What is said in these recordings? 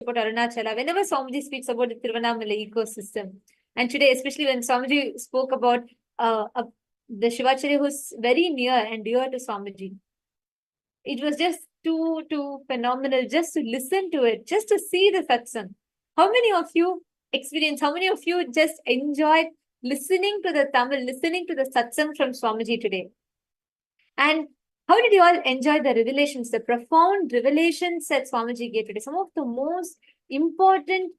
about Arunachala, whenever Swamiji speaks about the Tiruvannamalai ecosystem, and today, especially when Swamiji spoke about the Shivacharya who's very near and dear to Swamiji, it was just too phenomenal just to listen to it, just to see the satsang. How many of you experienced, how many of you just enjoyed listening to the Tamil, listening to the satsang from Swamiji today? And how did you all enjoy the revelations, the profound revelations that Swamiji gave today? Some of the most important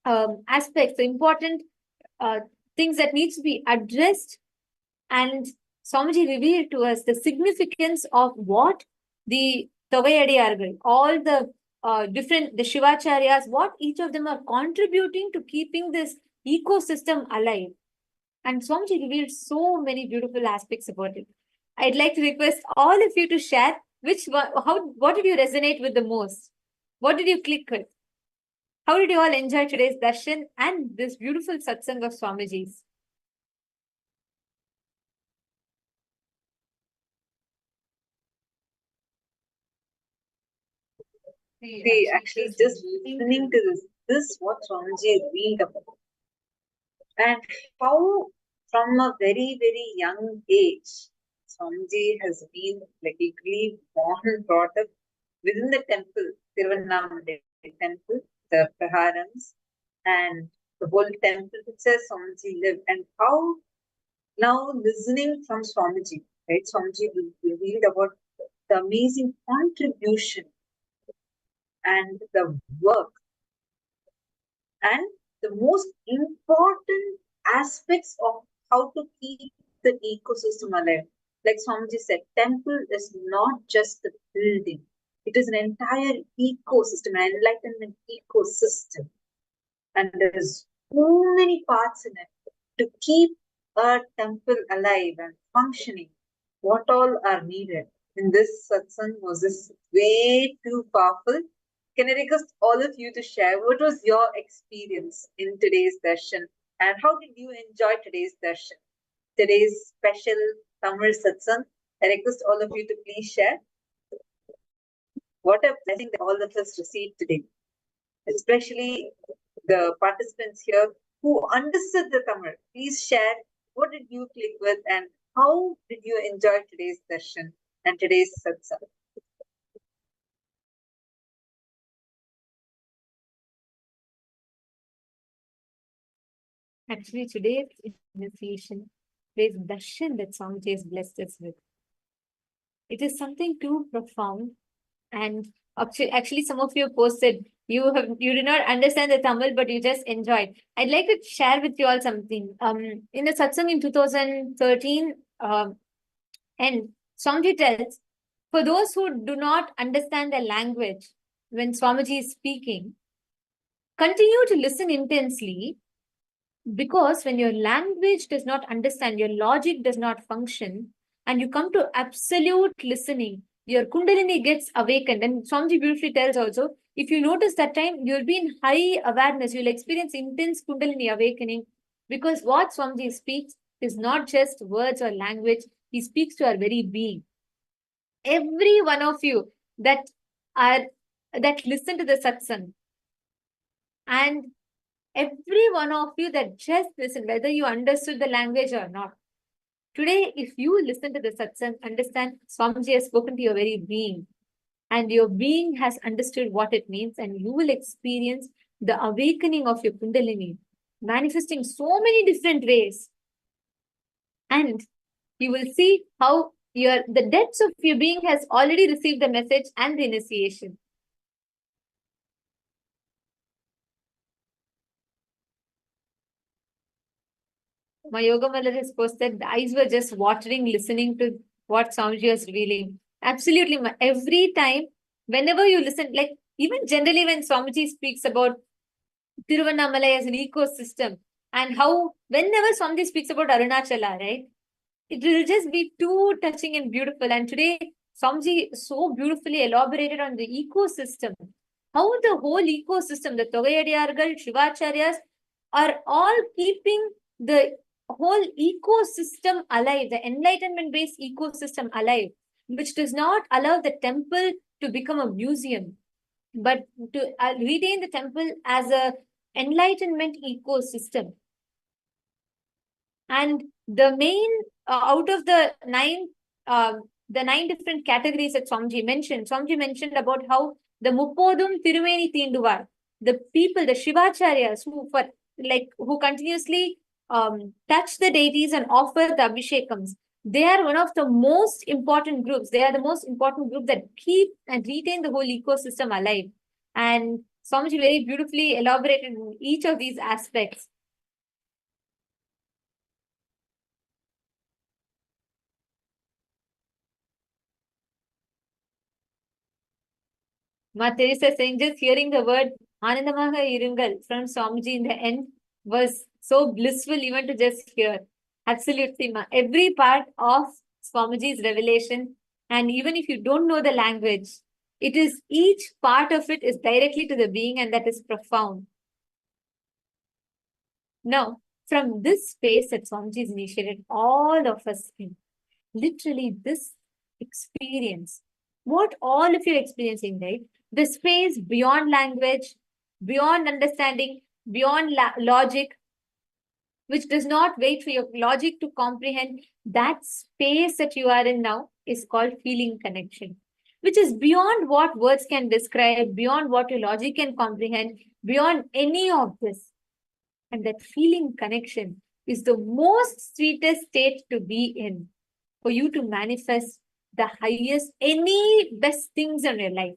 aspects, the important things that needs to be addressed. And Swamiji revealed to us the significance of what the Tavayadiyargal, all the the Shivacharyas, what each of them are contributing to keeping this ecosystem alive. And Swamiji revealed so many beautiful aspects about it. I'd like to request all of you to share what did you resonate with the most? What did you click with? How did you all enjoy today's darshan and this beautiful satsang of Swamiji's? See, actually, just listening to this what Swamiji read about. And how from a very, very young age, Swamiji has been like literally born, brought up within the temple, Tiruvannamalai temple, the Praharams, and the whole temple itself, Swamiji lived. And how now listening from Swamiji, right? Swamiji revealed about the amazing contribution and the work and the most important aspects of how to keep the ecosystem alive. Like Swamiji said, temple is not just the building. It is an entire ecosystem, an enlightenment ecosystem. And there is so many parts in it to keep a temple alive and functioning. What all are needed in this satsang was this way too powerful. Can I request all of you to share what was your experience in today's darshan and how did you enjoy today's darshan, today's special Tamil satsang? I request all of you to please share. What a blessing that all of us received today, especially the participants here who understood the Tamil. Please share what did you click with and how did you enjoy today's darshan and today's satsang? Actually, today's initiation, today's darshan that Swamiji has blessed us with, it is something too profound. And actually, some of you posted you did not understand the Tamil, but you just enjoyed. I'd like to share with you all something. In the satsang in 2013, and Swamiji tells, for those who do not understand the language when Swamiji is speaking, continue to listen intensely, because when your language does not understand, your logic does not function, and you come to absolute listening, your Kundalini gets awakened. And Swamiji beautifully tells also, if you notice that time, you'll be in high awareness, you'll experience intense Kundalini awakening, because what Swamiji speaks is not just words or language, he speaks to our very being. Every one of you that listen to the satsang, and every one of you that just listen, whether you understood the language or not. Today, if you listen to the satsang, understand Swamiji has spoken to your very being, and your being has understood what it means, and you will experience the awakening of your Kundalini, manifesting so many different ways. And you will see how the depths of your being has already received the message and the initiation. My yoga mother has posted, the eyes were just watering, listening to what Swamiji was revealing. Absolutely. Every time, whenever you listen, like even generally when Swamiji speaks about Tiruvannamalai as an ecosystem, and how whenever Swamiji speaks about Arunachala, right, it will just be too touching and beautiful. And today, Swamiji so beautifully elaborated on the ecosystem, how the whole ecosystem, the Togayadiyargal, Shivacharyas, are all keeping the whole ecosystem alive, the enlightenment-based ecosystem alive, which does not allow the temple to become a museum. but to retain the temple as a enlightenment ecosystem. And the main out of the nine different categories that Swamiji mentioned about how the Muppodum Tirumeni Tinduvar, the people, the Shivacharyas who continuously touch the deities and offer the Abhishekams, they are one of the most important groups. They are the most important group that keep and retain the whole ecosystem alive. And Swamiji very beautifully elaborated in each of these aspects. Ma Teresa saying, just hearing the word Anandamaga Irungal from Swamiji in the end was so blissful even to just hear. Absolutely, ma. Every part of Swamiji's revelation, and even if you don't know the language, each part of it is directly to the being, and that is profound. Now, from this space that Swamiji's initiated all of us in, literally this experience, what all of you are experiencing, right? The space beyond language, beyond understanding, beyond logic, which does not wait for your logic to comprehend. That space that you are in now is called feeling connection, which is beyond what words can describe, beyond what your logic can comprehend, beyond any of this. And that feeling connection is the most sweetest state to be in, for you to manifest the highest, any best things in your life.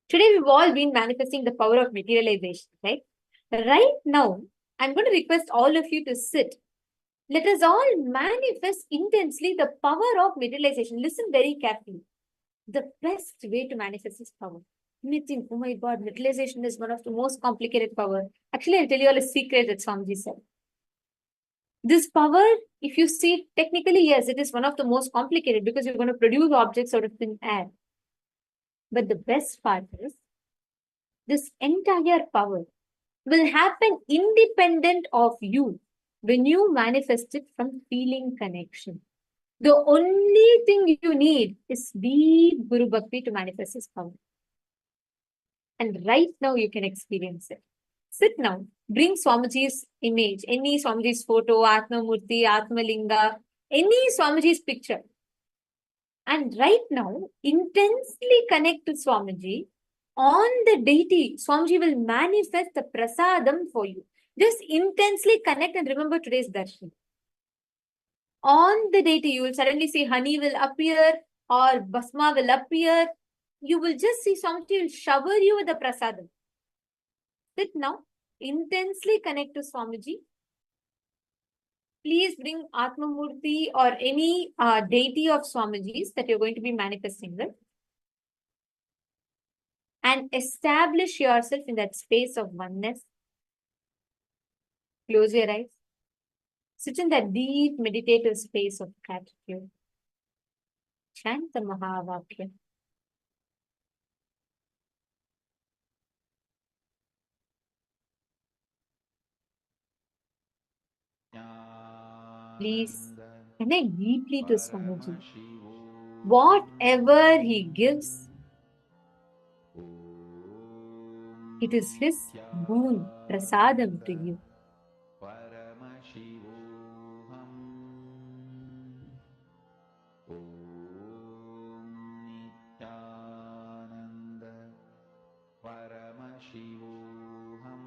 Today, we've all been manifesting the power of materialization, right? Right now, I'm going to request all of you to sit. Let us all manifest intensely the power of materialization. Listen very carefully. The best way to manifest this power. You may think, oh my God, materialization is one of the most complicated power. Actually, I'll tell you all a secret that Swamiji said. This power, if you see technically, yes, it is one of the most complicated because you're going to produce objects out of thin air. But the best part is, this entire power will happen independent of you when you manifest it from feeling connection. The only thing you need is deep Guru Bhakti to manifest this power. And right now you can experience it. Sit now. Bring Swamiji's image, any Swamiji's photo, Atma Murti, Atma Linga, any Swamiji's picture. And right now, intensely connect to Swamiji. On the deity, Swamiji will manifest the prasadam for you. Just intensely connect and remember today's darshan. On the deity, you will suddenly see honey will appear or basma will appear. You will just see Swamiji will shower you with the prasadam. Sit now, intensely connect to Swamiji. Please bring Atma Murti or any deity of Swamiji's that you're going to be manifesting with. And establish yourself in that space of oneness. Close your eyes. Sit in that deep meditative space of gratitude. Chant the Mahavakya. Please connect deeply to Swamiji. Whatever he gives, it is his boon, prasadam to you. Paramashivoham Om Nityananda Paramashivoham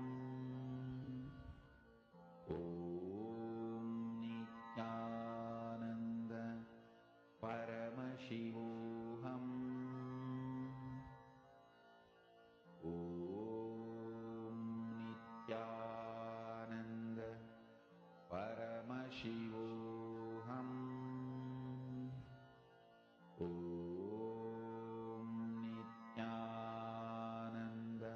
Om Nityananda Paramashivoham Om Nityananda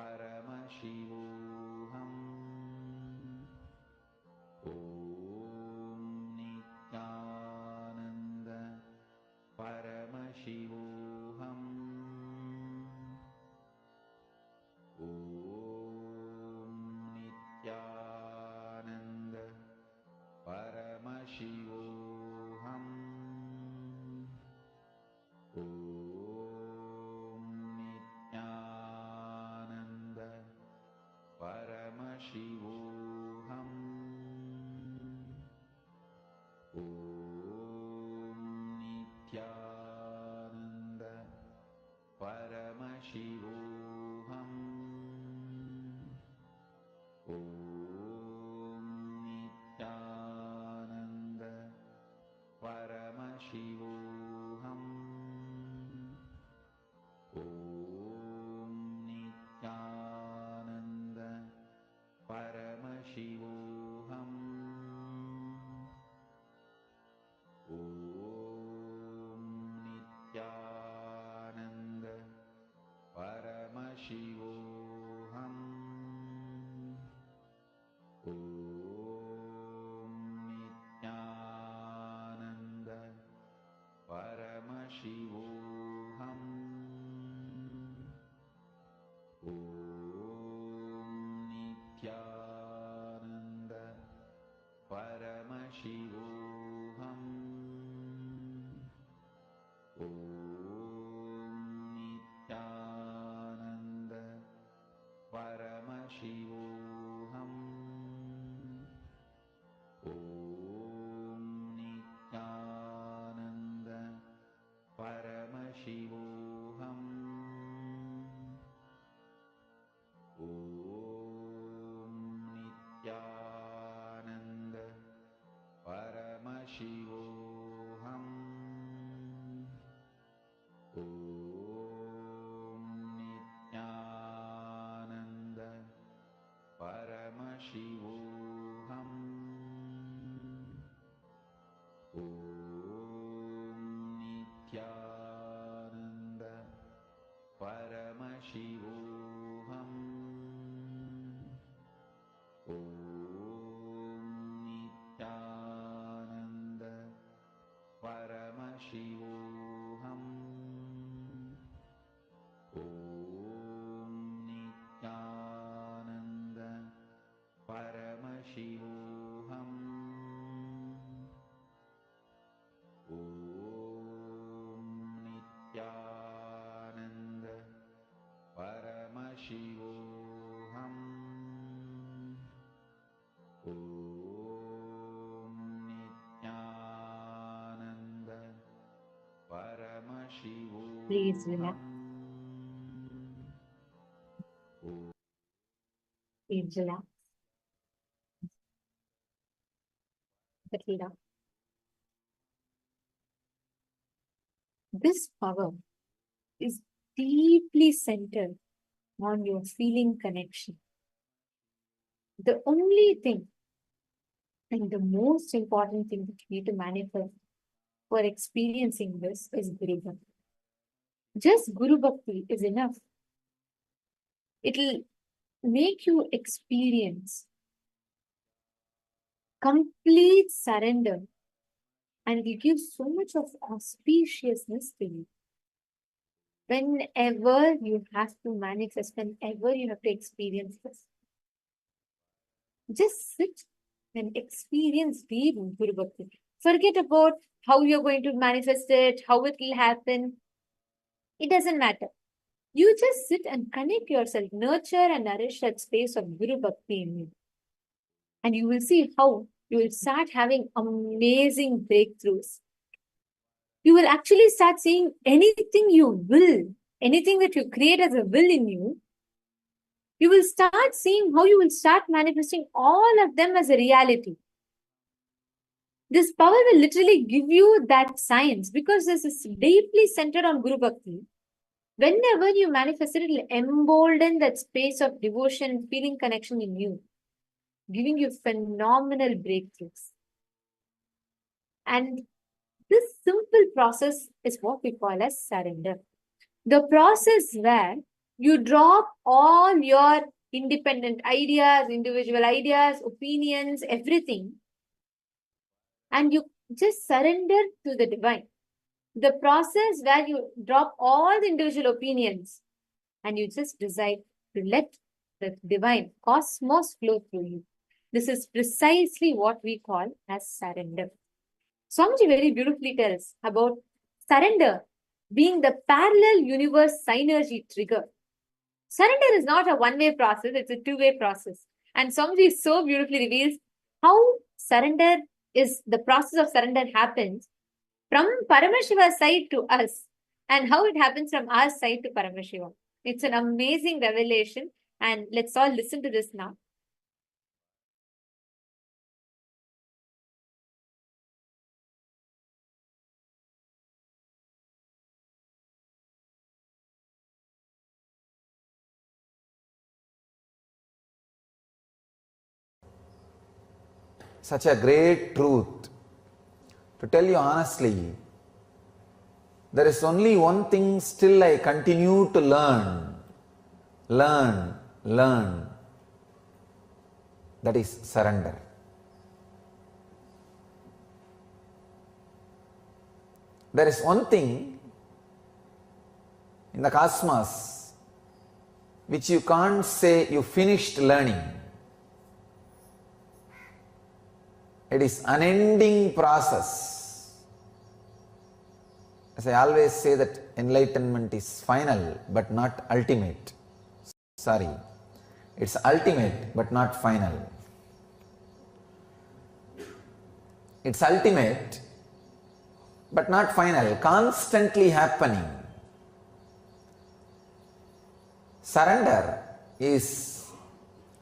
Paramashivoham Om Nityananda Paramashivoham Om Nityananda Paramashivoham Om Nityananda Paramashivoham Om Nityananda Paramashivoham Om Nityananda Paramashivoham Om Nityananda Paramashivoham Om Nityananda Paramashivoham Om Nityananda Paramashivoham Om Nityananda Paramashivoham Om Nityananda Paramashivoham Om Nityananda Paramashivoham Om Nityananda Paramashivoham Om Nityananda Paramashivoham Om Nityananda Paramashivoham Om Nityananda Paramashivoham Om Nityananda Paramashivoham Om Nityananda Paramashivoham Om Nityananda Paramashivoham Please relax. Please relax. Settle down. This power is deeply centered on your feeling connection. The only thing and the most important thing that you need to manifest for experiencing this is Guru Bhakti. Just Guru Bhakti is enough. It'll make you experience complete surrender and it will give so much of auspiciousness to you. Whenever you have to manifest, whenever you have to experience this, just sit and experience deep Guru Bhakti. Forget about how you're going to manifest it, how it will happen. It doesn't matter. You just sit and connect yourself, nurture and nourish that space of Guru Bhakti in you. And you will see how you will start having amazing breakthroughs. You will actually start seeing anything you will, anything that you create as a will in you, you will start seeing how you will start manifesting all of them as a reality. This power will literally give you that science because this is deeply centered on Guru Bhakti. Whenever you manifest it, it will embolden that space of devotion, feeling connection in you, giving you phenomenal breakthroughs. And this simple process is what we call as surrender. The process where You drop all your independent ideas, individual ideas, opinions, everything, and you just surrender to the divine. The process where you drop all the individual opinions and you just decide to let the divine cosmos flow through you. This is precisely what we call as surrender. Swamiji very beautifully tells about surrender being the parallel universe synergy trigger. Surrender is not a one-way process, it's a two-way process. And Swamiji so beautifully reveals how surrender is, the process of surrender happens from Paramashiva's side to us and how it happens from our side to Paramashiva. It's an amazing revelation, and let's all listen to this now. Such a great truth. To tell you honestly, there is only one thing still I continue to learn. That is surrender. There is one thing in the cosmos which you can't say you finished learning. It is unending process. As I always say that enlightenment is final but not ultimate. Sorry, it's ultimate but not final. It's ultimate but not final, constantly happening. Surrender is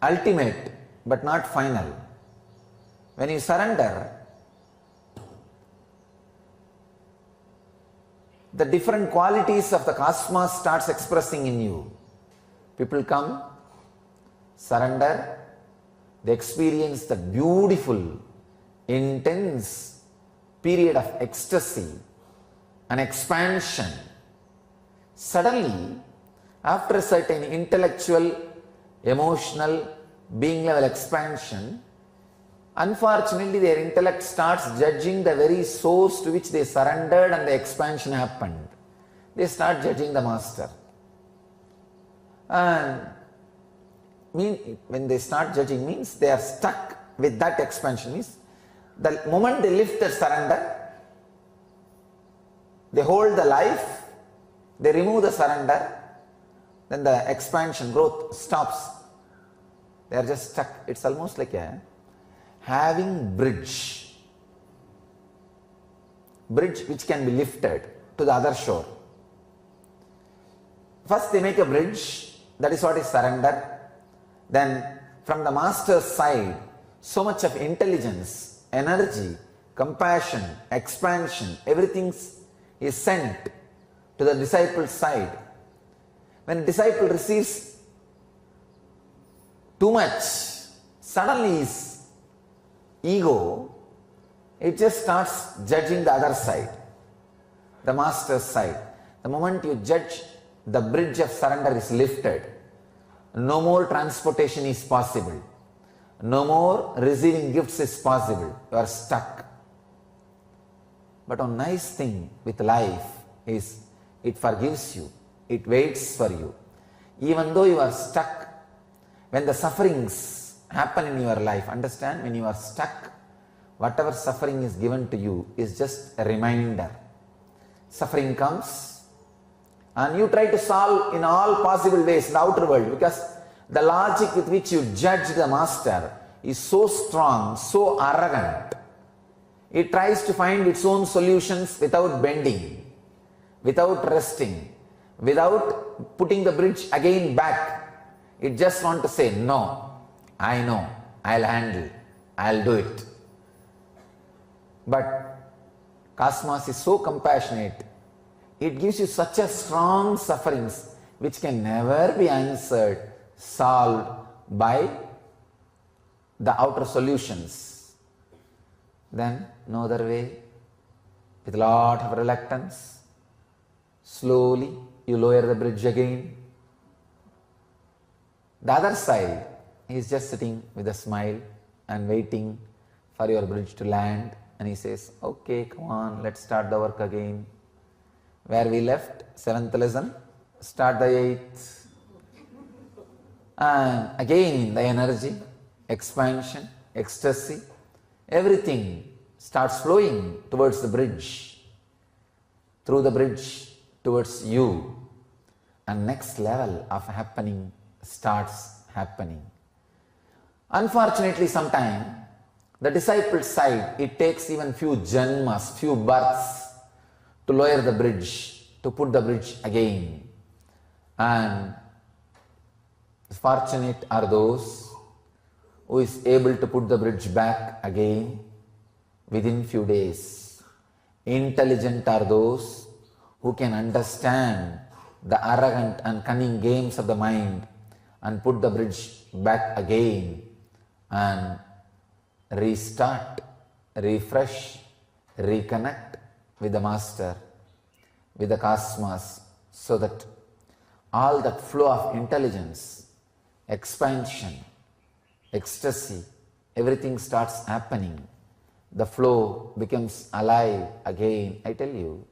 ultimate but not final. When you surrender, the different qualities of the cosmos starts expressing in you. People come, surrender, they experience the beautiful, intense period of ecstasy, an expansion. Suddenly, after a certain intellectual, emotional, being level expansion, unfortunately, their intellect starts judging the very source to which they surrendered and the expansion happened. They start judging the master. And when they start judging means they are stuck with that expansion. Means the moment they lift the surrender, they hold the life, they remove the surrender, then the expansion, growth stops. They are just stuck. It's almost like having bridge which can be lifted to the other shore. First they make a bridge, that is what is surrender. Then from the master's side, so much of intelligence, energy, compassion, expansion, everything is sent to the disciple's side. When disciple receives too much, suddenly his ego, it just starts judging the other side, the master's side. The moment you judge, the bridge of surrender is lifted. No more transportation is possible. No more receiving gifts is possible. You are stuck. But one nice thing with life is it forgives you. It waits for you. Even though you are stuck, when the sufferings happen in your life, understand, when you are stuck, whatever suffering is given to you is just a reminder. Suffering comes and you try to solve in all possible ways in the outer world, because the logic with which you judge the master is so strong, so arrogant. It tries to find its own solutions without bending, without resting, without putting the bridge again back. It just wants to say, no, I know, I'll handle, I'll do it. But cosmos is so compassionate, it gives you such a strong sufferings which can never be answered, solved by the outer solutions. Then no other way, with a lot of reluctance, slowly you lower the bridge again, The other side, he is just sitting with a smile and waiting for your bridge to land, and he says, okay, come on, let's start the work again. Where we left, 7th lesson, start the 8th. And again the energy, expansion, ecstasy, everything starts flowing towards the bridge, through the bridge towards you, and next level of happening starts happening. Unfortunately, sometimes the disciple side, it takes even few janmas, few births to lower the bridge, to put the bridge again. And fortunate are those who is able to put the bridge back again within few days. Intelligent are those who can understand the arrogant and cunning games of the mind and put the bridge back again and restart, refresh, reconnect with the Master, with the cosmos, so that all that flow of intelligence, expansion, ecstasy, everything starts happening. The flow becomes alive again. I tell you,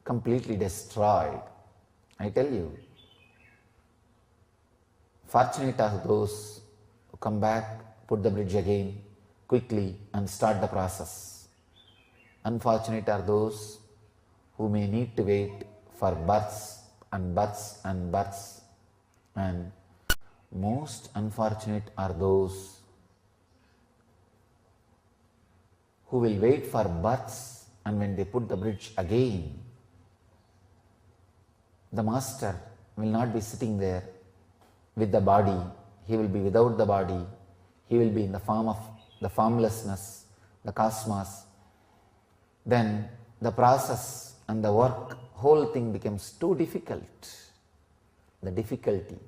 completely destroyed. I tell you, fortunate are those who come back, put the bridge again quickly and start the process. Unfortunate are those who may need to wait for births and births and births. And most unfortunate are those who will wait for births, and when they put the bridge again, the Master will not be sitting there with the body, he will be without the body, he will be in the form of the formlessness, the cosmos. Then the process and the work, whole thing becomes too difficult. The difficulty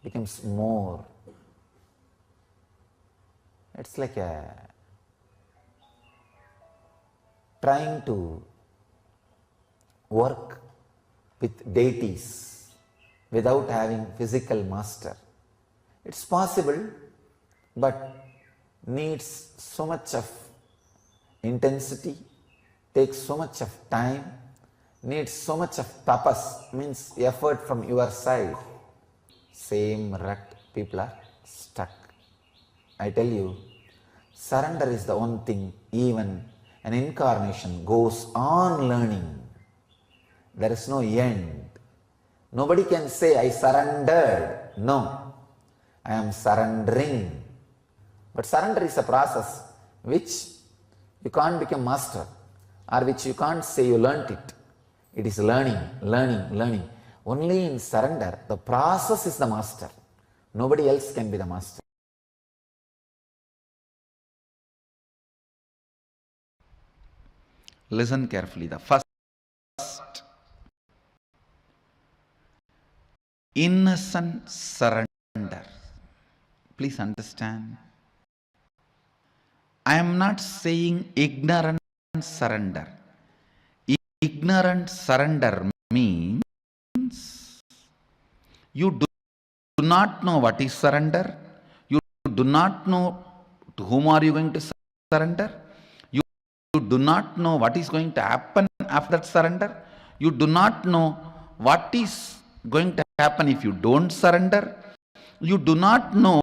becomes more. It's like trying to work with deities without having physical master. It's possible, but needs so much of intensity, takes so much of time, needs so much of tapas, means effort from your side. Same rut, people are stuck. I tell you, surrender is the one thing. Even an incarnation goes on learning. There is no end. Nobody can say, I surrendered. No, I am surrendering. But surrender is a process which you can't become master, or which you can't say you learnt it. It is learning, learning, learning. Only in surrender, the process is the master. Nobody else can be the master. Listen carefully. The first, innocent surrender. Please understand. I am not saying ignorant surrender. Ignorant surrender means you do not know what is surrender. You do not know to whom are you going to surrender. You do not know what is going to happen after that surrender. You do not know what is going to happen if you don't surrender. You do not know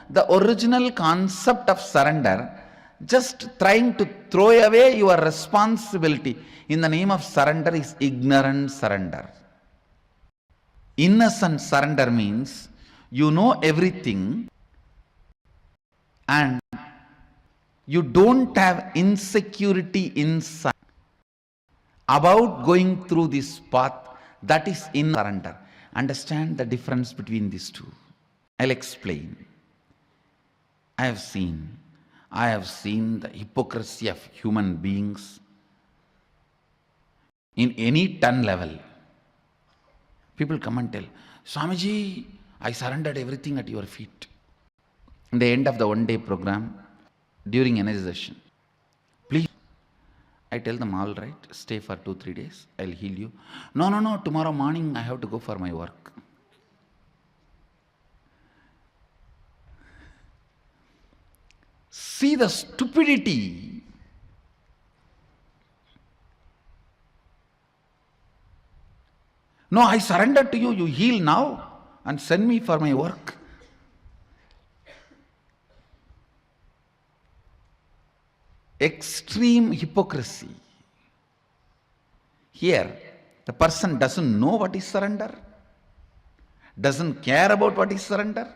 the original concept of surrender. Just trying to throw away your responsibility in the name of surrender is ignorant surrender. Innocent surrender means you know everything and you don't have insecurity inside about going through this path. That is in surrender. Understand the difference between these two. I'll explain. I have seen the hypocrisy of human beings in any 10 level. People come and tell, Swamiji, I surrendered everything at your feet. In the end of the one-day program, during energization, please, I tell them, all right, stay for 2-3 days, I'll heal you. No, tomorrow morning I have to go for my work. See the stupidity. No, I surrender to you. You heal now and send me for my work. Extreme hypocrisy. Here, the person doesn't know what is surrender, doesn't care about what is surrender.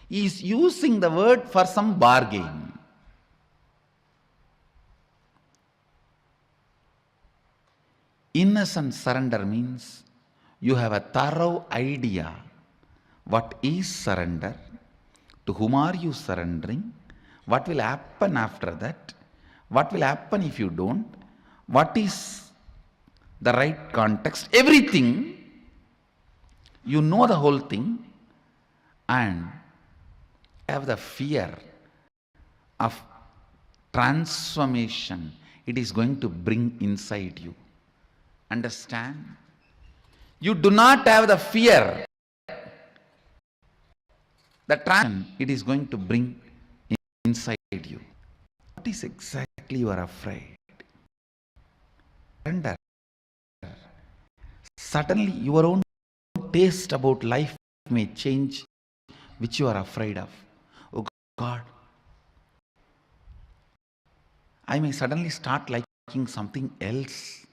He is using the word for some bargain. Innocent surrender means you have a thorough idea what is surrender, to whom are you surrendering, what will happen after that, what will happen if you don't, what is the right context, everything. You know the whole thing and have the fear of transformation it is going to bring inside you. Understand? You do not have the fear the transformation it is going to bring inside you. What is exactly you are afraid? Surrender. Suddenly your own taste about life may change, which you are afraid of. Oh God, I may suddenly start liking something else.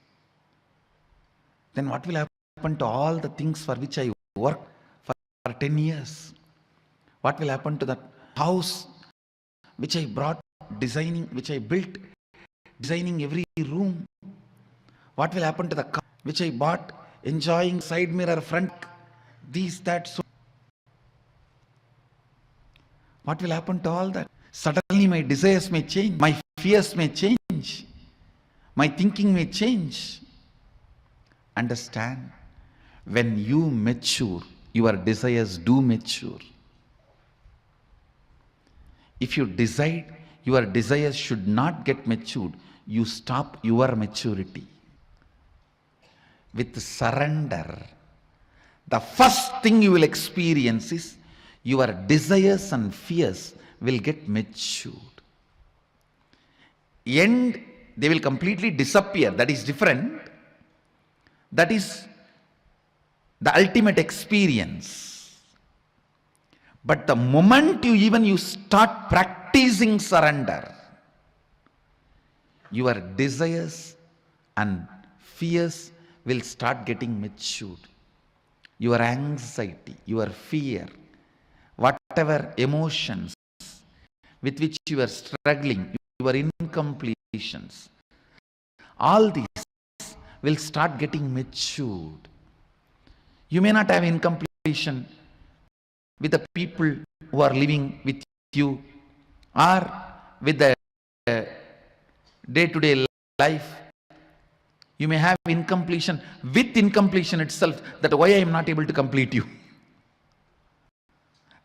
Then what will happen to all the things for which I worked for 10 years? What will happen to that house which I brought designing, which I built, designing every room? What will happen to the car which I bought, enjoying side mirror, front, these, that, so? What will happen to all that? Suddenly my desires may change, my fears may change, my thinking may change. Understand? When you mature, your desires do mature. If you decide your desires should not get matured, you stop your maturity. With surrender, the first thing you will experience is your desires and fears will get matured. And they will completely disappear. That is different. That is the ultimate experience. But the moment you start practicing surrender, your desires and fears will start getting matured. Your anxiety, your fear, whatever emotions with which you are struggling, your incompletions, all these will start getting matured. You may not have incompletion with the people who are living with you or with the day-to-day life. You may have incompletion with incompletion itself, that why I am not able to complete you.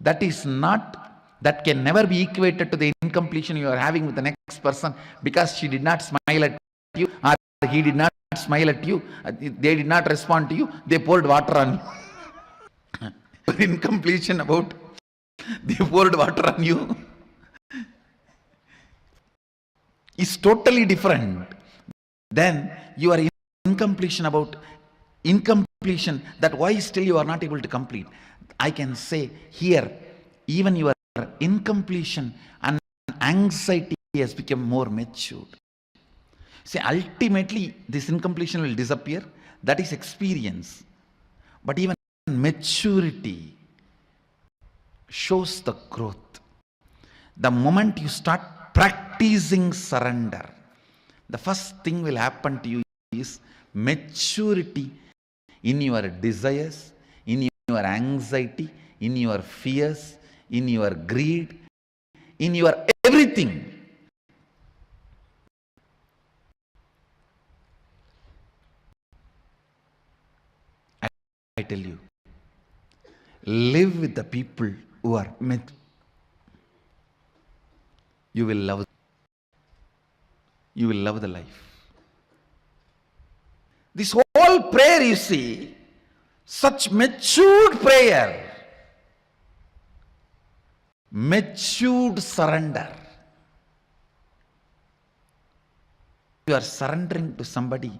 That can never be equated to the incompletion you are having with the next person because she did not smile at you or he did not smile at you, they did not respond to you, they poured water on you. Incompletion about they poured water on you is totally different. Then you are incompletion about incompletion, that why still you are not able to complete. I can say here, even your incompletion and anxiety has become more matured. See, ultimately this incompletion will disappear. That is experience. But even maturity shows the growth. The moment you start practicing surrender, the first thing will happen to you is maturity in your desires, in your anxiety, in your fears, in your greed, in your everything. I tell you, live with the people who are mature. You will love the life. This whole prayer, you see, such matured prayer, matured surrender. you are surrendering to somebody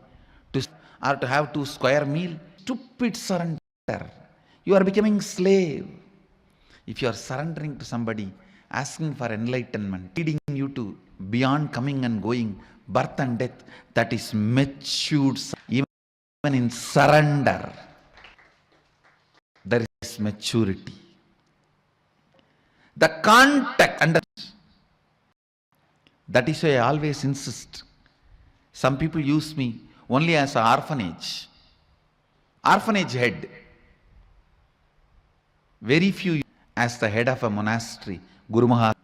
or to have 2 square meal, stupid surrender. You are becoming slave. If you are surrendering to somebody, asking for enlightenment, leading you to beyond coming and going, birth and death, that is matured. Even in surrender, there is maturity. The contact, and that is why I always insist. Some people use me only as an orphanage head. Very few as the head of a monastery, Guru Maharaj.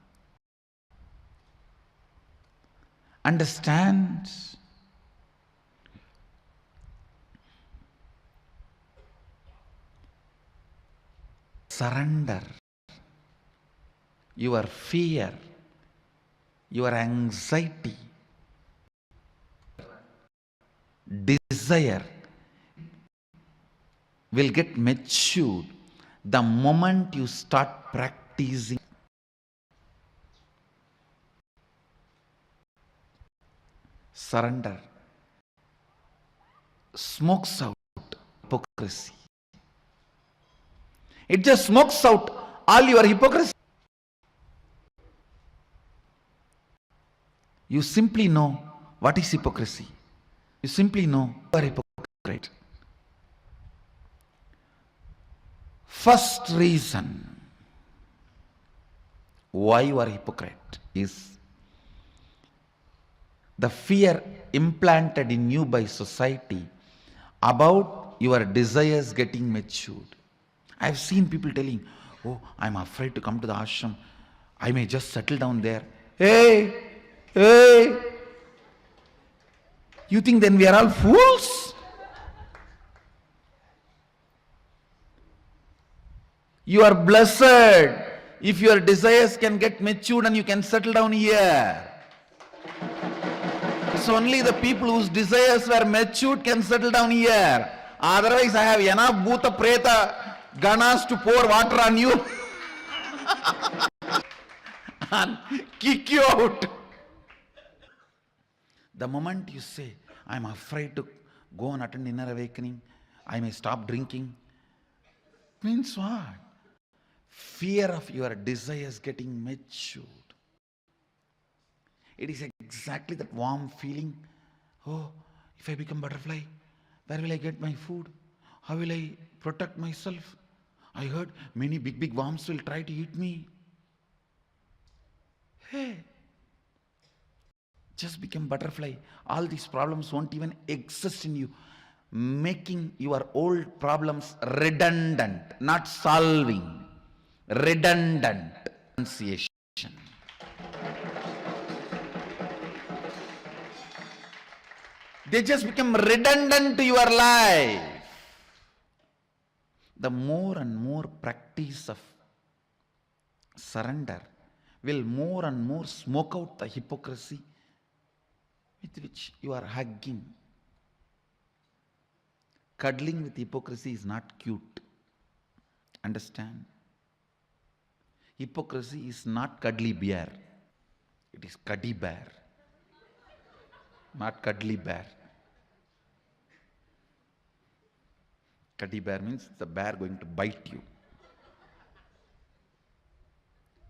Understands. Surrender. Your fear, your anxiety, desire will get matured the moment you start practicing. Surrender smokes out hypocrisy. It just smokes out all your hypocrisy. You simply know what is hypocrisy. You simply know you are hypocrite. First reason why you are hypocrite is the fear implanted in you by society about your desires getting matured. I have seen people telling, oh, I'm afraid to come to the ashram. I may just settle down there. Hey! You think then we are all fools? You are blessed if your desires can get matured and you can settle down here. It's only the people whose desires were matured can settle down here. Otherwise, I have enough bhuta preta ganas to pour water on you and kick you out. The moment you say, I'm afraid to go and attend inner awakening, I may stop drinking, means what? Fear of your desires getting matured. It is exactly that warm feeling. Oh, if I become butterfly, where will I get my food? How will I protect myself? I heard many big worms will try to eat me. Hey, just become butterfly. All these problems won't even exist in you. Making your old problems redundant, not solving. Redundant. Pronunciation. They just become redundant to your life. The more and more practice of surrender will more and more smoke out the hypocrisy with which you are hugging. Cuddling with hypocrisy is not cute. Understand? Hypocrisy is not cuddly bear. It is cuddy bear. Not cuddly bear. Cuddy bear means the bear going to bite you.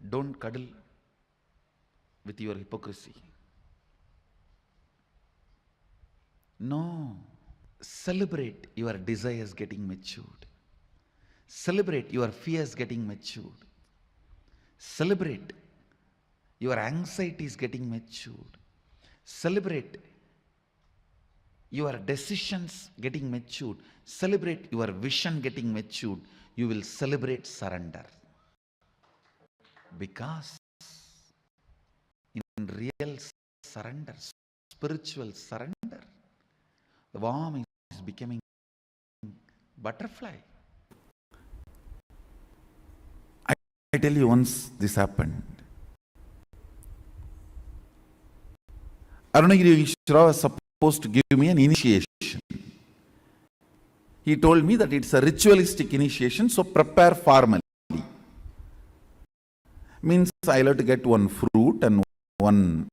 Don't cuddle with your hypocrisy. No. Celebrate your desires getting matured. Celebrate your fears getting matured. Celebrate your anxieties getting matured. Celebrate your decisions getting matured. Celebrate your vision getting matured. You will celebrate surrender. Because in real surrender, spiritual surrender, the worm is becoming butterfly. I tell you, once this happened, Arunagiri Ishra was supposed to give me an initiation. He told me that it's a ritualistic initiation, so prepare formally. Means I'll have to get one fruit and one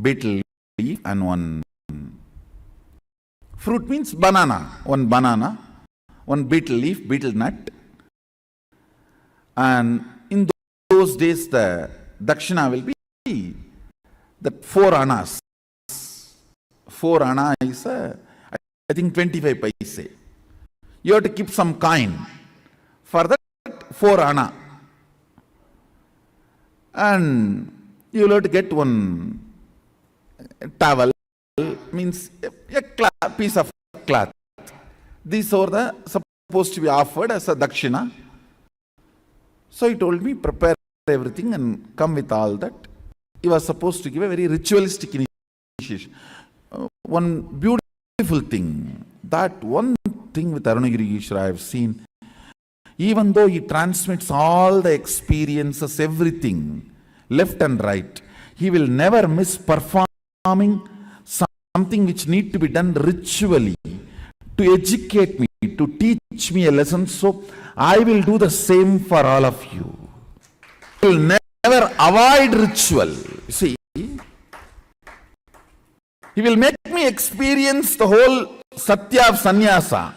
betel leaf and one fruit means banana, one betel leaf, betel nut. And in those days the dakshina will be that 4 annas. 4 anna is I think 25 paise. You have to keep some coin for that 4 anna. And you will have to get one towel, means a piece of cloth. These are the supposed to be offered as a dakshina. So he told me, prepare everything and come with all that. He was supposed to give a very ritualistic initiation. One beautiful thing, that one thing with Arunagiri Ishwara I have seen, even though he transmits all the experiences, everything, left and right, he will never miss performing something which need to be done ritually to educate me, to teach me a lesson. So I will do the same for all of you. I will never avoid ritual. See, he will make me experience the whole satya of sannyasa.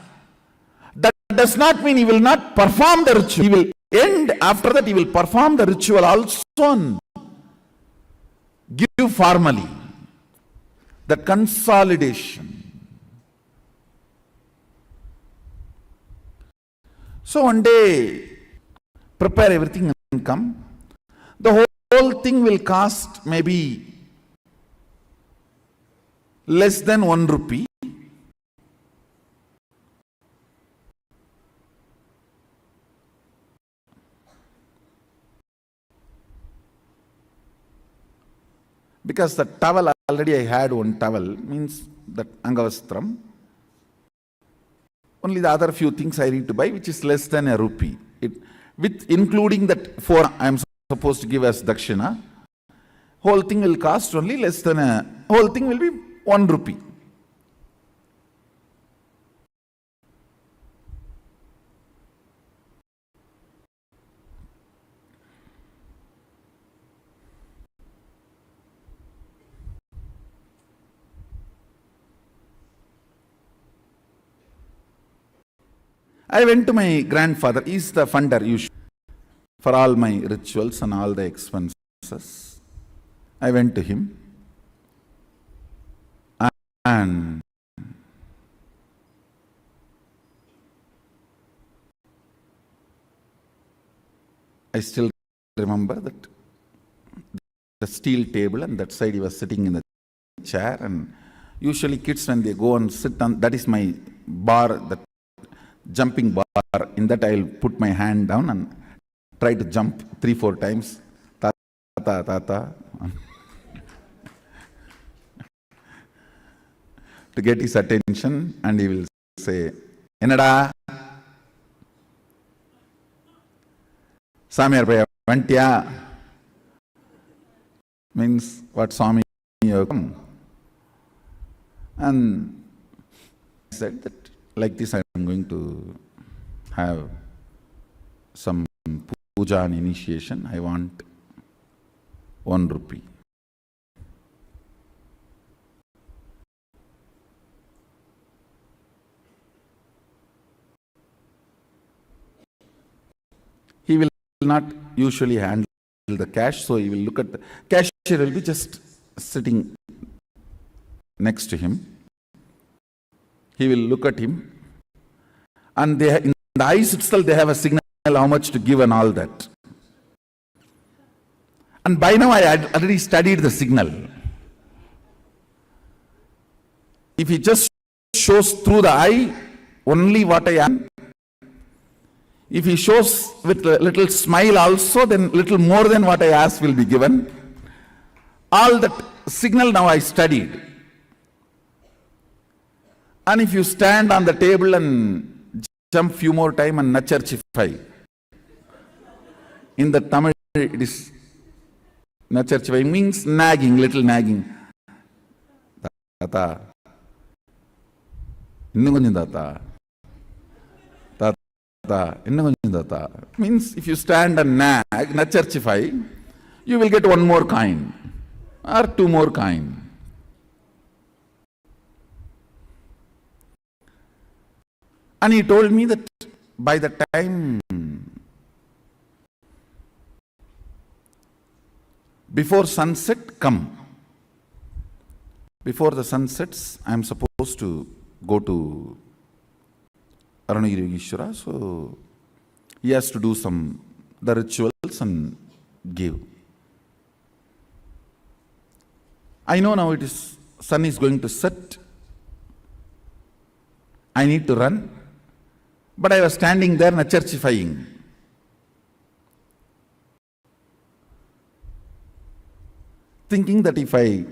That does not mean he will not perform the ritual. He will end, after that he will perform the ritual also and give formally. That consolidation. So one day, prepare everything and come. The whole thing will cost maybe less than 1 rupee. Because the towel, already I had one towel, means that Angavastram. Only the other few things I need to buy, which is less than a rupee. With including that 4 I am supposed to give as dakshina, whole thing will cost only less than whole thing will be 1 rupee. I went to my grandfather. He is the funder usually for all my rituals and all the expenses. I went to him and I still remember that the steel table, and that side he was sitting in the chair, and usually kids when they go and sit on, that is my bar, that jumping bar, in that I'll put my hand down and try to jump 3-4 times. Tata, tata. To get his attention, and he will say, Enada? Samir Bhaya, Vantya? Means, what Swami you come? And I said that, like this I am going to have some puja and initiation. I want 1 rupee. He will not usually handle the cash, so he will look at the cashier, will be just sitting next to him. He will look at him, and they, in the eyes itself, they have a signal how much to give and all that. And by now I had already studied the signal. If he just shows through the eye only what I am, if he shows with a little smile also, then little more than what I ask will be given. All that signal now I studied. And if you stand on the table and jump few more time and nacharchify, in the Tamil it is nacharchify, means nagging, little nagging. Tata, innum konjam tata, tata, innum konjam tata. Means if you stand and nag, nacharchify, you will get 1 more coin or 2 more coin. And he told me that by the time before sunset, come. Before the sun sets, I am supposed to go to Aranagiri Ishvara, so he has to do the rituals and give. I know now sun is going to set. I need to run. But I was standing there churchifying. Thinking that if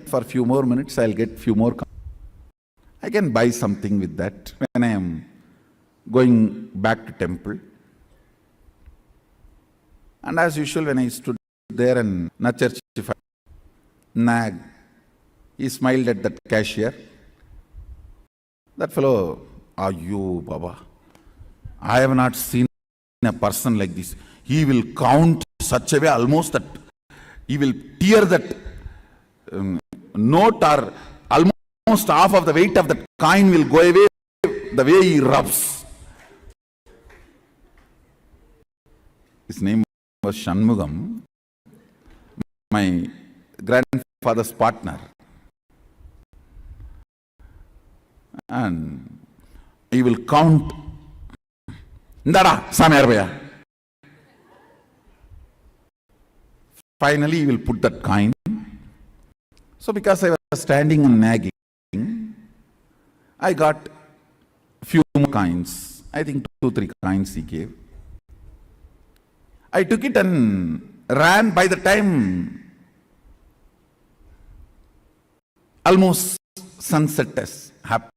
for a few more minutes, I'll get few more. I can buy something with that when I am going back to temple. And as usual, when I stood there and churchify, nag, he smiled at that cashier. That fellow, Ayyo Baba, I have not seen a person like this. He will count such a way almost that he will tear that note, or almost half of the weight of the coin will go away the way he rubs. His name was Shanmugam, my grandfather's partner. And he will count. Ndara, Samayarbaya. Finally, he will put that coin. So because I was standing and nagging, I got few more coins. I think 2-3 coins he gave. I took it and ran. By the time almost sunset has happened.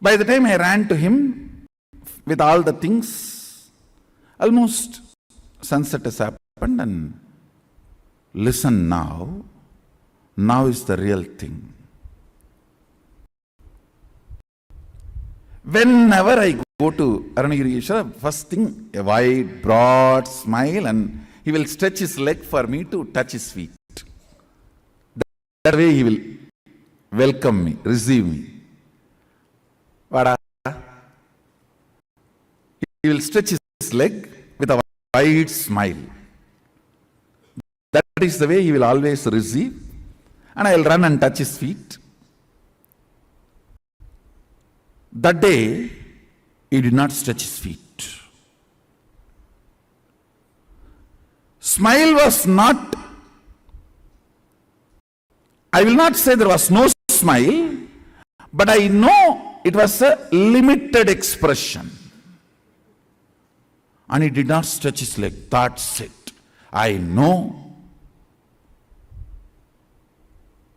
By the time I ran to him with all the things, almost sunset has happened, and listen now is the real thing. Whenever I go to Aranagiri Ishvara, first thing, a wide, broad smile, and he will stretch his leg for me to touch his feet. That way he will welcome me, receive me. Vada. He will stretch his leg with a wide smile. That is the way he will always receive. And I will run and touch his feet. That day, he did not stretch his feet. Smile was not, I will not say there was no smile, but I know it was a limited expression. And he did not stretch his leg. That's it. I know.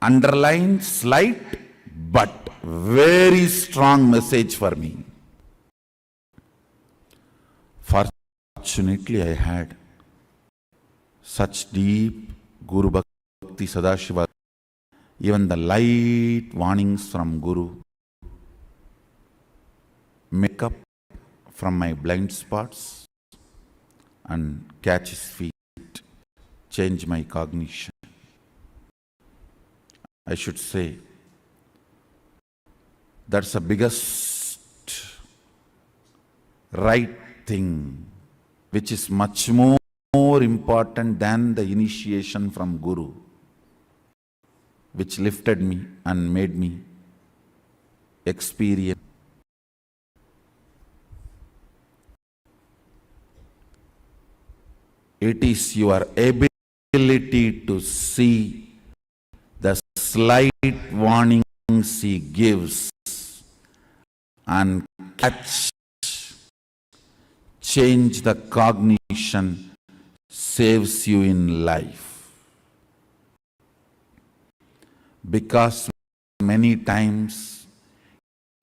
Underline, slight, but very strong message for me. Fortunately, I had such deep Guru Bhakti Sadashiva. Even the light warnings from Guru make up from my blind spots and catch his feet, change my cognition. I should say, that's the biggest right thing, which is much more important than the initiation from Guru, which lifted me and made me experience. It is your ability to see the slight warnings he gives and catch, change the cognition, saves you in life. Because many times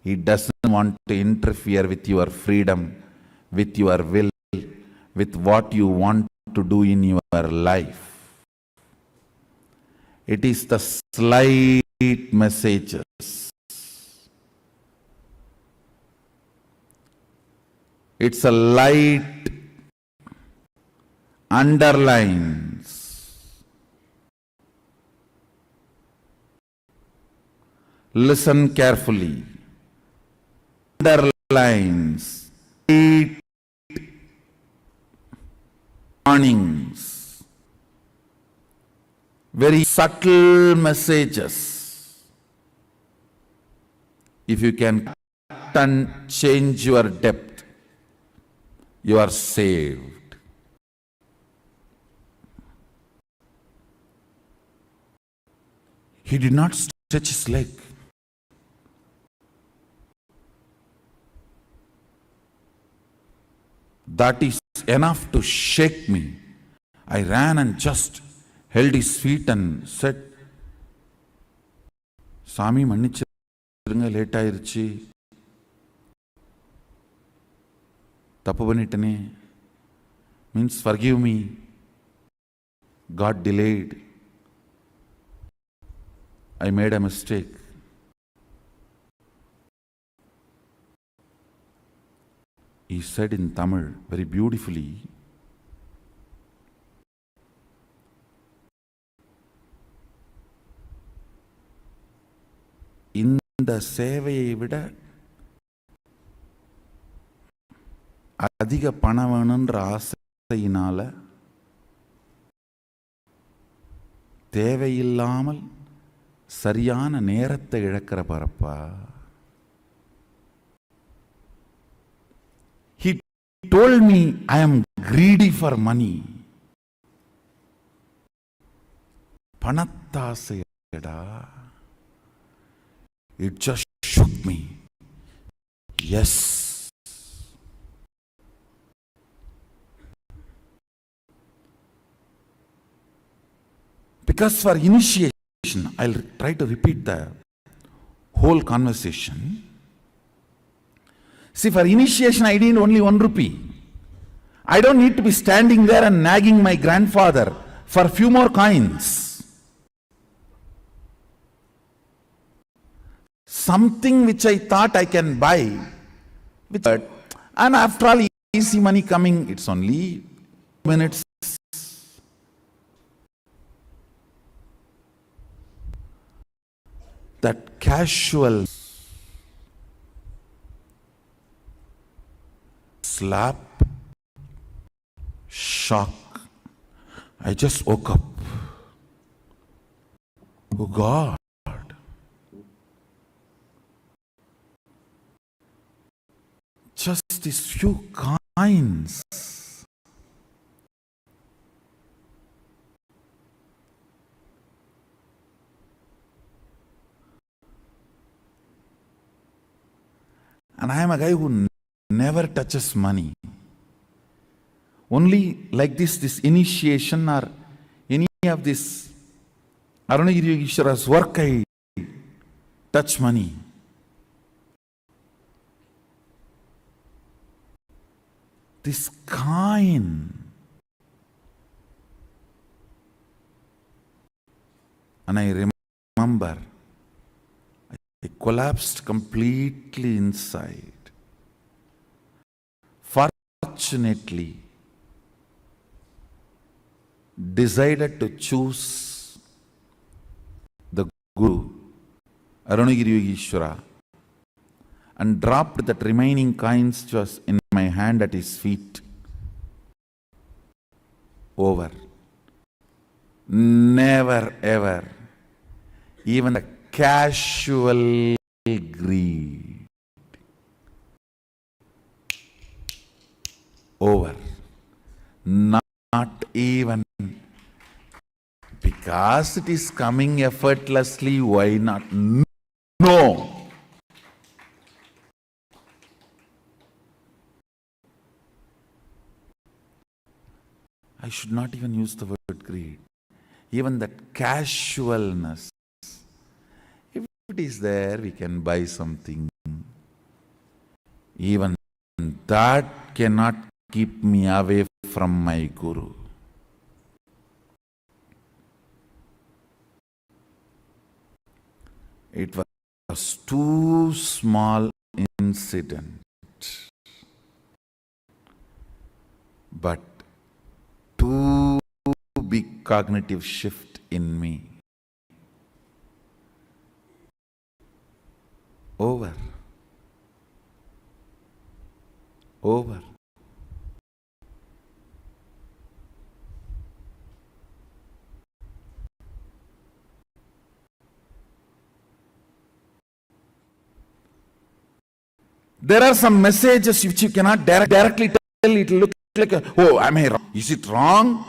he doesn't want to interfere with your freedom, with your will, with what you want to do in your life. It is the slight messages. It's a light underlines. Listen carefully. Underlines. Warnings. Very subtle messages. If you can cut and change your depth, you are saved. He did not stretch his leg. That is enough to shake me. I ran and just held his feet and said, Sami மன்னிச்சிருங்க, late ஆயிருச்சு, தப்பு பண்ணிட்டனே, means forgive me, God delayed, I made a mistake. He said in Tamil very beautifully, இந்த சேவையை விட அதிக பணம் வேணுன்ற ஆசையினால தேவையில்லாமல் சரியான நேரத்தை இழக்கிற பரப்பா. He told me I am greedy for money. பணத்தாசையடா. It just shook me. Yes. Because for initiation, I'll try to repeat the whole conversation. See, for initiation, I need only 1 rupee. I don't need to be standing there and nagging my grandfather for a few more coins. Something which I thought I can buy, and after all, easy money coming, it's only minutes. That casual slap, shock. I just woke up. Oh God. Just these few coins. And I am a guy who never touches money. Only like this initiation or any of this Arunagiri Ishwara's work, I touch money. This coin, and I remember I collapsed completely inside. Fortunately, decided to choose the Guru, Arunagiri Ishwara, and dropped that remaining coins which was in my hand at his feet. Over. Never ever, even a casual greed. Over. Not even because it is coming effortlessly, why not? No. I should not even use the word greed. Even that casualness. If it is there, we can buy something. Even that cannot keep me away from my Guru. It was too small incident, but too big cognitive shift in me. Over. Over. There are some messages which you cannot directly tell. It will look like, oh, am I wrong? Is it wrong?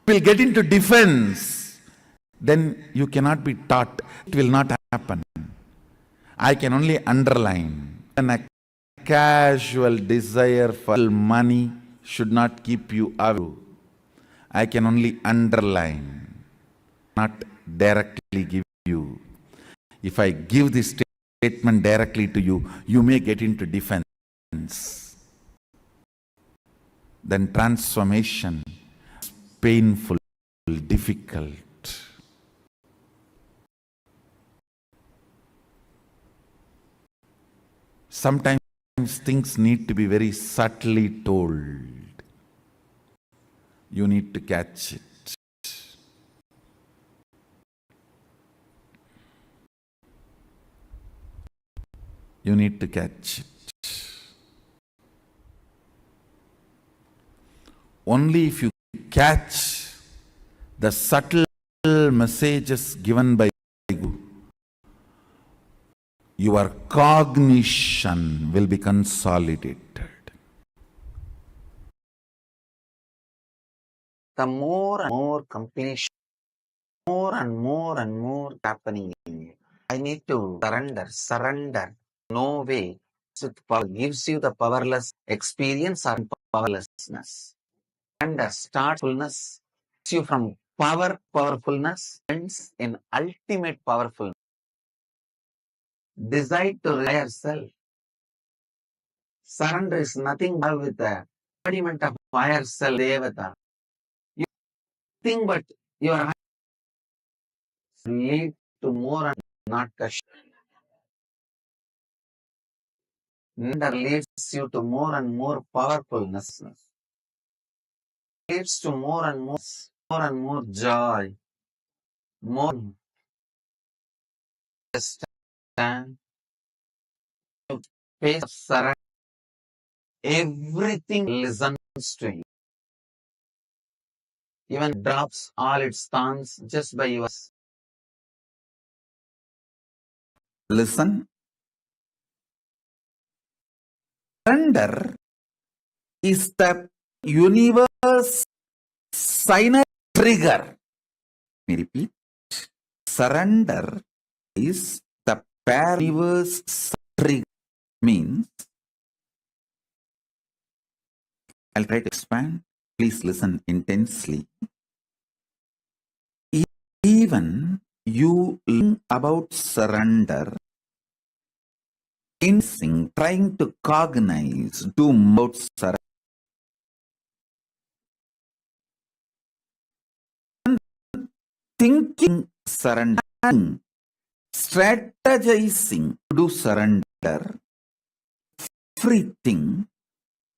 Will get into defense. Then you cannot be taught. It will not happen. I can only underline. And a casual desire for money should not keep you away. I can only underline, not directly give you. If I give this statement directly to you, you may get into defense. Then transformation is painful, difficult. Sometimes things need to be very subtly told. You need to catch it. You need to catch it. Only if you catch the subtle messages given by you, your cognition will be consolidated. The more and more completion, more and more happening in you. I need to surrender. No way. It gives you the powerless experience or powerlessness. And the start fullness takes you from powerfulness, ends in ultimate powerfulness. Desire to higher self. Surrender is nothing but with the embodiment of higher self, Devata. You think but your lead to more and not Kashmir. Surrender leads you to more and more powerfulness. Leads to more and more joy. More understand. Face of surrender. Everything listens to you. Even drops all its thorns just by your listen. Surrender is the universe signer trigger. Let me repeat. Surrender is the universe trigger. Means, I'll try to expand. Please listen intensely. Even you learn about surrender, trying to cognize, do about surrender. Thinking surrender, strategizing to do surrender, everything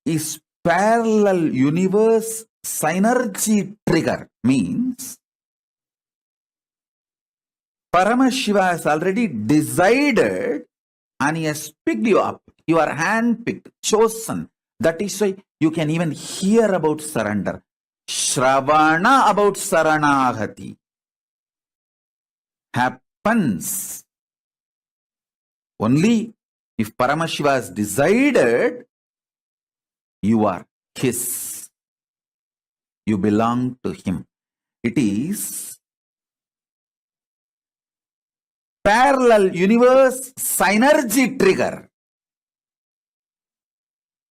is parallel universe synergy trigger. Means Paramashiva has already decided and he has picked you up. You are handpicked, chosen. That is why you can even hear about surrender. Shravana about Saranagati happens only if Paramashiva has decided you are his. You belong to him. It is parallel universe synergy trigger.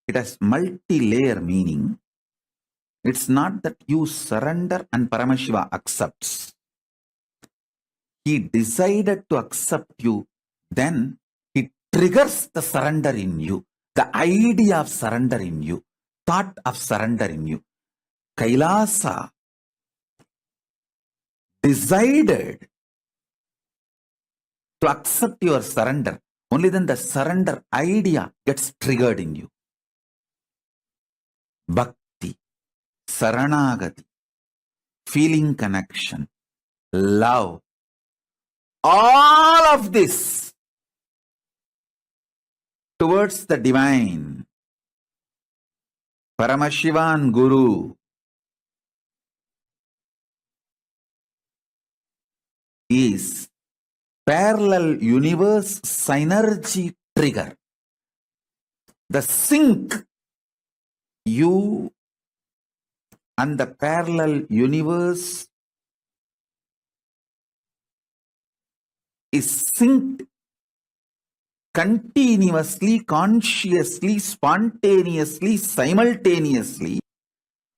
It has multi-layer meaning. It's not that you surrender and Paramashiva accepts. He decided to accept you, then he triggers the surrender in you, the idea of surrender in you, thought of surrender in you. Kailasa decided to accept your surrender. Only then the surrender idea gets triggered in you. Bhakti, Saranagati, feeling connection, love, all of this towards the divine, Paramashiva and Guru, is parallel universe synergy trigger. The sync you and the parallel universe is synced continuously, consciously, spontaneously, simultaneously.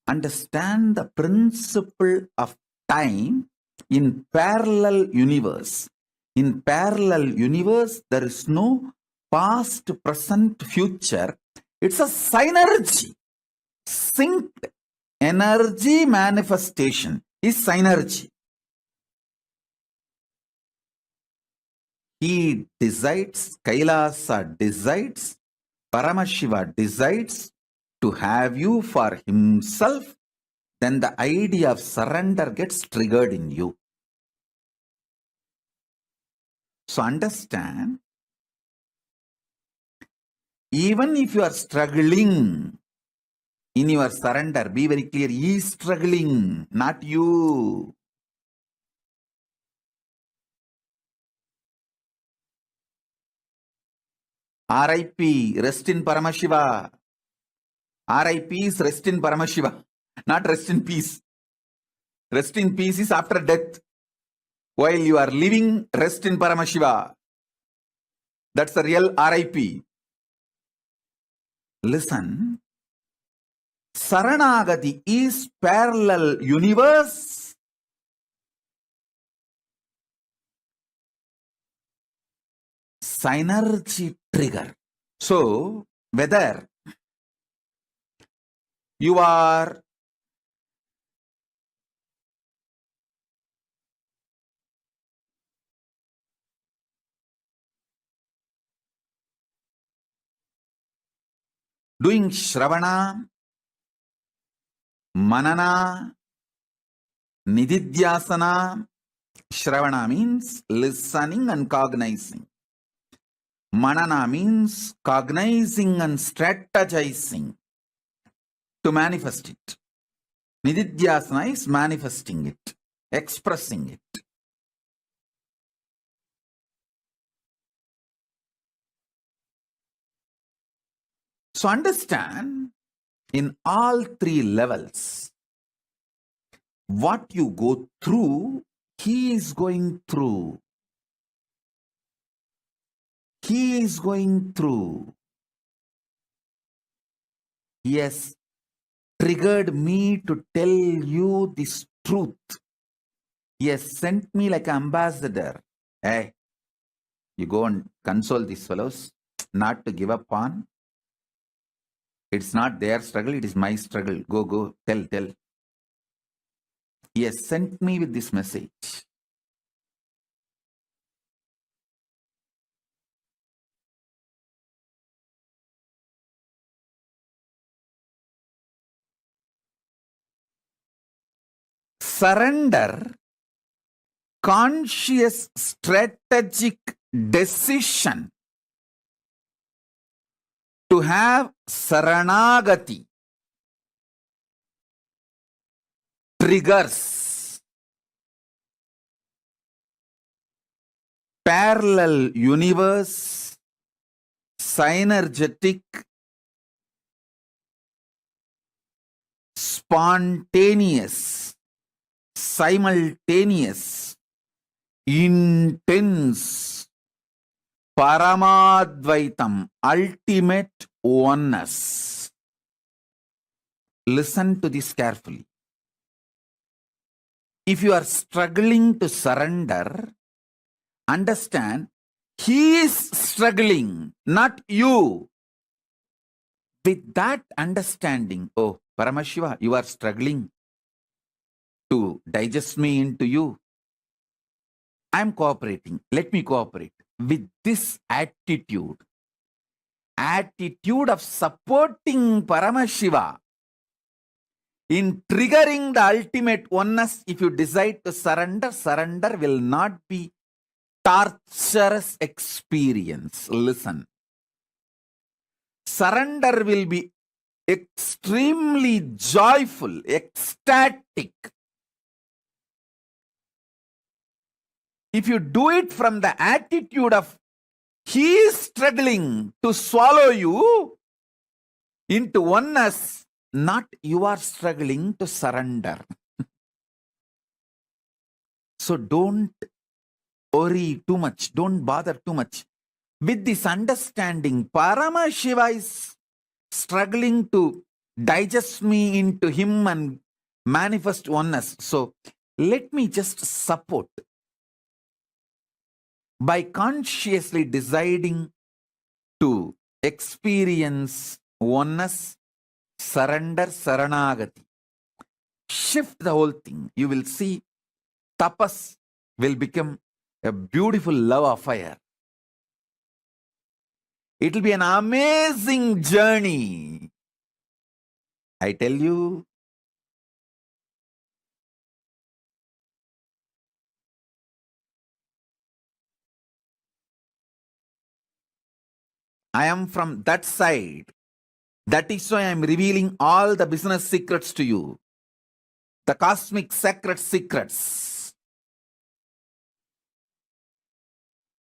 Understand the principle of time in parallel universe. In parallel universe, there is no past, present, future. It's a synergy. Synced energy manifestation is synergy. He decides, Kailasa decides, Paramashiva decides to have you for himself, then the idea of surrender gets triggered in you. So understand, even if you are struggling in your surrender, be very clear, he is struggling, not you. RIP, rest in Paramashiva. RIP is rest in Paramashiva, not rest in peace. Rest in peace is after death. While you are living, rest in Paramashiva. That's the real RIP. Listen, Saranagati is parallel universe. Synergy trigger. So, whether you are doing Shravana, Manana, Nididhyasana. Shravana means listening and cognizing. Manana means cognizing and strategizing to manifest it. Nididhyasana is manifesting it, expressing it. So understand, in all three levels, what you go through, he is going through. He is going through. He has triggered me to tell you this truth. He has sent me like an ambassador. Hey, you go and console these fellows, not to give up on. It's not their struggle, it is my struggle. Go, tell. He has sent me with this message. Surrender, conscious strategic decision to have Saranagati triggers parallel universe, synergetic, spontaneous, simultaneous, intense, Paramadvaitam, ultimate oneness. Listen to this carefully. If you are struggling to surrender, understand, he is struggling, not you. With that understanding, oh, Paramashiva, you are struggling to digest me into you. I am cooperating. Let me cooperate. With this attitude of supporting Paramashiva, In triggering the ultimate oneness, if you decide to surrender, surrender will not be torturous experience. Listen. Surrender will be extremely joyful, ecstatic. If you do it from the attitude of he is struggling to swallow you into oneness, not you are struggling to surrender. So don't worry too much, don't bother too much. With this understanding, Paramashiva is struggling to digest me into him and manifest oneness. So let me just support by consciously deciding to experience oneness, surrender, saranagati. Shift the whole thing. You will see tapas will become a beautiful love affair. It will be an amazing journey. I tell you, I am from that side. That is why I am revealing all the business secrets to you. The cosmic sacred secrets.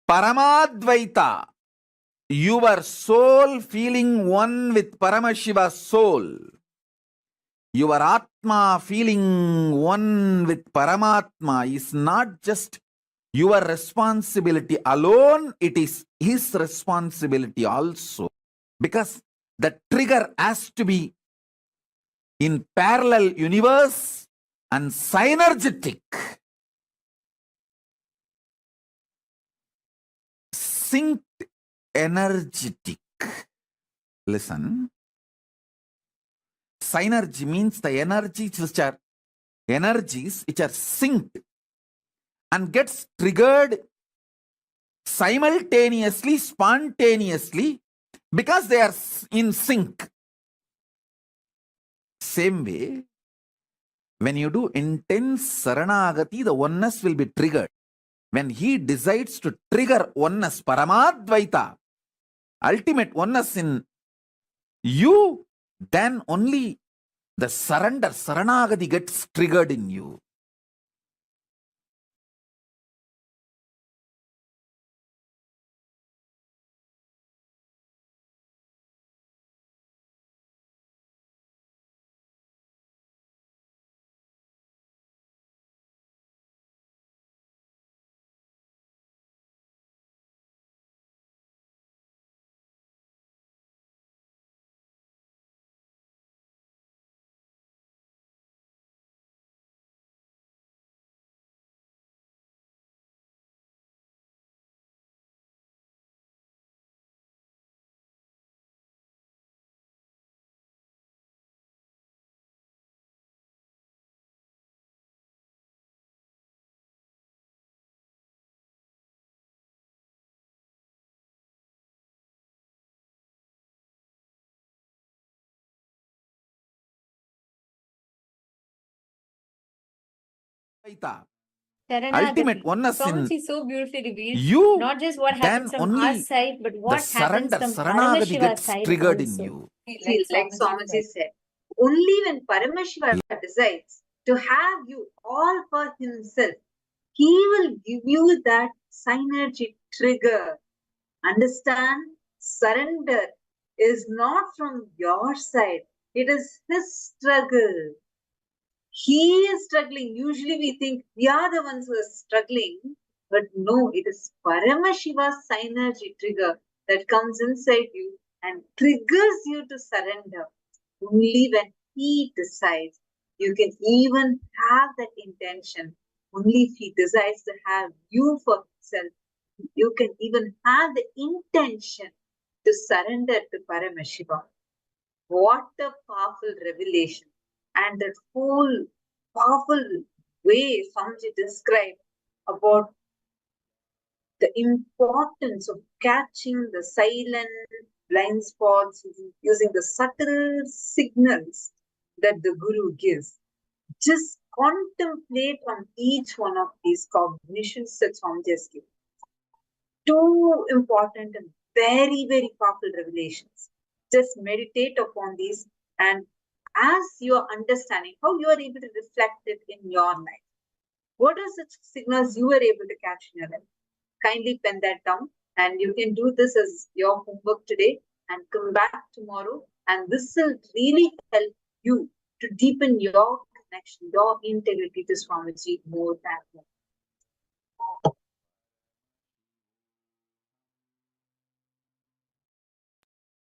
Paramadvaita. Your soul feeling one with Paramashiva's soul. Your Atma feeling one with Paramatma is not just your responsibility alone, it is his responsibility also. Because the trigger has to be in parallel universe and synergetic. Synced energetic. Listen. Synergy means the energies which are synced and gets triggered simultaneously, spontaneously, because they are in sync. Same way, when you do intense saranagati, the oneness will be triggered. When he decides to trigger oneness, Paramadvaita, ultimate oneness in you, then only the surrender, saranagati gets triggered in you. Ultimate Sharanagati. oneness in Swamiji so beautifully revealed you, not just what then happens from our only side, but the what happens surrender, from saranagati Paramashiva's gets side triggered in also. you. Like Swamiji said, only when Paramashiva decides to have you all for himself, he will give you that synergy trigger. Understand? Surrender is not from your side. It is his struggle. He is struggling. Usually we think we are the ones who are struggling, but no, it is Paramashiva's synergy trigger that comes inside you and triggers you to surrender. Only when he decides, you can even have that intention. Only if he decides to have you for himself, you can even have the intention to surrender to Paramashiva. What a powerful revelation. And that whole powerful way Swamiji described about the importance of catching the silent blind spots using the subtle signals that the Guru gives. Just contemplate on each one of these cognitions that Swamiji has given. Two important and very, very powerful revelations. Just meditate upon these, and as you are understanding how you are able to reflect it in your life. What are such signals you were able to catch in your life? Kindly pen that down, and you can do this as your homework today and come back tomorrow. And this will really help you to deepen your connection, your integrity to Swamiji more and more.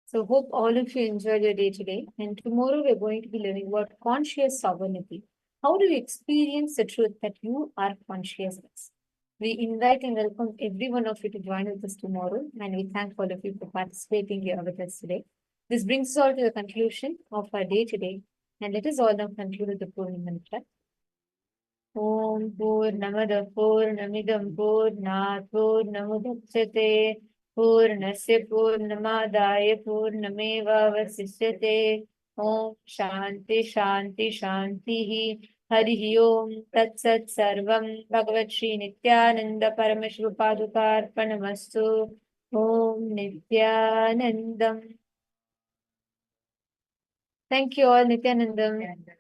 So hope all of you enjoyed your day today. And tomorrow we're going to be learning about conscious sovereignty. How do you experience the truth that you are consciousness? We invite and welcome every one of you to join with us tomorrow. And we thank all of you for participating here with us today. This brings us all to the conclusion of our day today. And let us all now conclude with the Purna mantra. Om Purnamada Purnamidam Purnat Purnamudachyate Purnasya Purnamadaya Purnamevavasishyate. Om Shanti Shanti Shanti Harihi Om Tat Sat Sarvam Bhagavat Shri Nityananda Paramashivoham Om Nityanandam. Thank you all, Nityanandam.